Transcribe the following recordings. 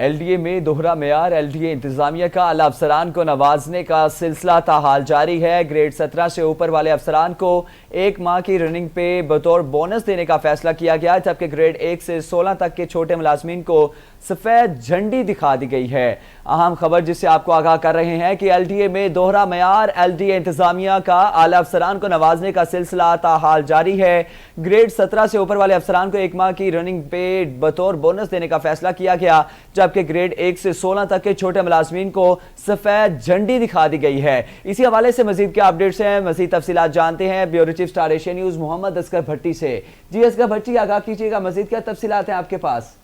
L D اے میں دوہرا معیار ایل ڈی اے انتظامیہ کا اعلیٰ افسران کو نوازنے کا سلسلہ تاحال جاری ہے۔ گریڈ 17 سے اوپر والے افسران کو 1 ماہ کی رننگ پہ بطور بونس دینے کا فیصلہ کیا گیا، جبکہ گریڈ 1 سے 16 تک کے چھوٹے ملازمین کو سفید جھنڈی دکھا دی گئی ہے۔ اہم خبر جس سے آپ کو آگاہ کر رہے ہیں کہ ایل ڈی اے میں دوہرا معیار ایل ڈی اے انتظامیہ کا اعلیٰ افسران کو نوازنے کا سلسلہ تاحال جاری ہے۔ گریڈ 17 سے اوپر والے افسران کو 1 ماہ کی رننگ پہ بطور بونس دینے کا فیصلہ کیا گیا، جبکہ گریڈ 1 سے 16 تک کے چھوٹے ملازمین کو سفید جھنڈی دکھا دی گئی ہے۔ اسی حوالے سے مزید کیا اپڈیٹس ہیں، مزید تفصیلات جانتے ہیں bureau chief Star Asia News Muhammad Asghar Bhatti سے۔ جی اصغر بھٹی، آگاہ کیجیے گا، مزید کیا تفصیلات ہیں آپ کے پاس؟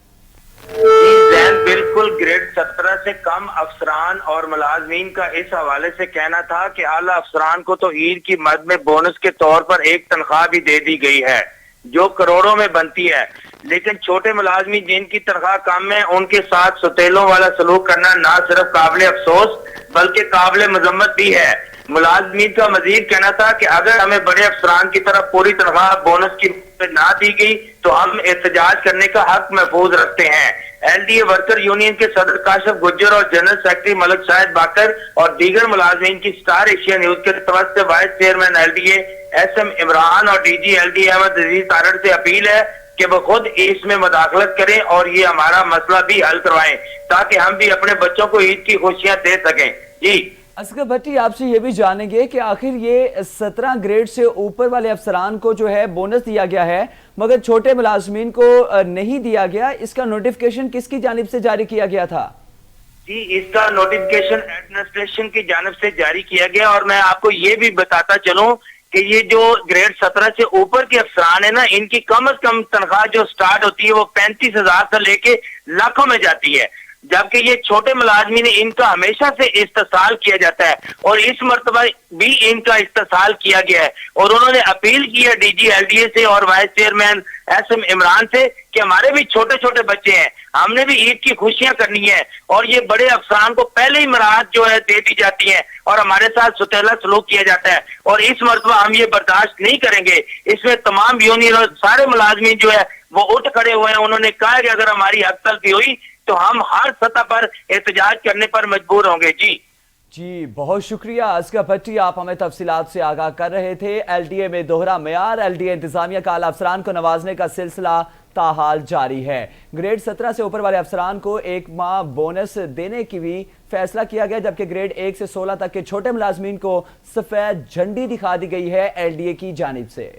بالکل گریڈ 17 سے کم افسران اور ملازمین کا اس حوالے سے کہنا تھا کہ اعلیٰ افسران کو تو عید کی مد میں بونس کے طور پر ایک تنخواہ بھی دے دی گئی ہے جو کروڑوں میں بنتی ہے، لیکن چھوٹے ملازمین جن کی تنخواہ کم ہے ان کے ساتھ ستیلوں والا سلوک کرنا نہ صرف قابل افسوس بلکہ قابل مذمت بھی ہے۔ ملازمین کا مزید کہنا تھا کہ اگر ہمیں بڑے افسران کی طرف پوری تنخواہ بونس کی نہ دی گئی تو ہم احتجاج کرنے کا حق محفوظ رکھتے ہیں۔ L D a worker union کے صدر کاشف گجر اور جنرل سیکرٹری ملک شاہد باقر اور دیگر ملازمین کی سٹار ایشیا نیوز کے طرف سے vice chairman L D A S M Imran اور D G L D A Ahmed Aziz Tarar سے اپیل ہے کہ وہ خود اس میں مداخلت کریں اور یہ ہمارا مسئلہ بھی حل کروائیں تاکہ ہم بھی اپنے بچوں کو عید کی خوشیاں دے سکیں۔ جی اصغر بھٹی، آپ سے یہ بھی جانیں گے کہ آخر یہ 17 گریڈ سے اوپر والے افسران کو جو ہے بونس دیا گیا ہے مگر چھوٹے ملازمین کو نہیں دیا گیا، اس کا نوٹیفیکیشن کس کی جانب سے جاری کیا گیا تھا؟ جی، اس کا نوٹیفیکیشن ایڈمنسٹریشن کی جانب سے جاری کیا گیا، اور میں آپ کو یہ بھی بتاتا چلوں کہ یہ جو گریڈ 17 سے اوپر کے افسران ہیں نا، ان کی کم از کم تنخواہ جو سٹارٹ ہوتی ہے وہ 35,000 سے لے کے لاکھوں میں جاتی ہے، جبکہ یہ چھوٹے ملازمین ان کا ہمیشہ سے استحصال کیا جاتا ہے اور اس مرتبہ بھی ان کا استحصال کیا گیا ہے۔ اور انہوں نے اپیل کی ہے D G L D A سے اور vice chairman S M Imran سے کہ ہمارے بھی چھوٹے چھوٹے بچے ہیں، ہم نے بھی عید کی خوشیاں کرنی ہے، اور یہ بڑے افسران کو پہلے ہی مراحت جو ہے دے دی جاتی ہیں اور ہمارے ساتھ ستیلا سلوک کیا جاتا ہے، اور اس مرتبہ ہم یہ برداشت نہیں کریں گے۔ اس میں تمام یونین اور سارے ملازمین جو ہے وہ اٹھ کھڑے ہوئے ہیں، انہوں نے کہا کہ اگر ہماری حق تلفی ہوئی تو ہم ہر سطح پر احتجاج کرنے پر مجبور ہوں گے۔ جی بہت شکریہ اصغر بھٹی، آپ ہمیں تفصیلات سے آگاہ کر رہے تھے۔ ایل ڈی اے میں دوہرا معیار ایل ڈی اے انتظامیہ کا اعلیٰ افسران کو نوازنے کا سلسلہ تاحال جاری ہے۔ گریڈ 17 سے اوپر والے افسران کو 1 ماہ بونس دینے کی بھی فیصلہ کیا گیا، جبکہ گریڈ 1 سے 16 تک کے چھوٹے ملازمین کو سفید جھنڈی دکھا دی گئی ہے ایل ڈی اے کی جانب سے۔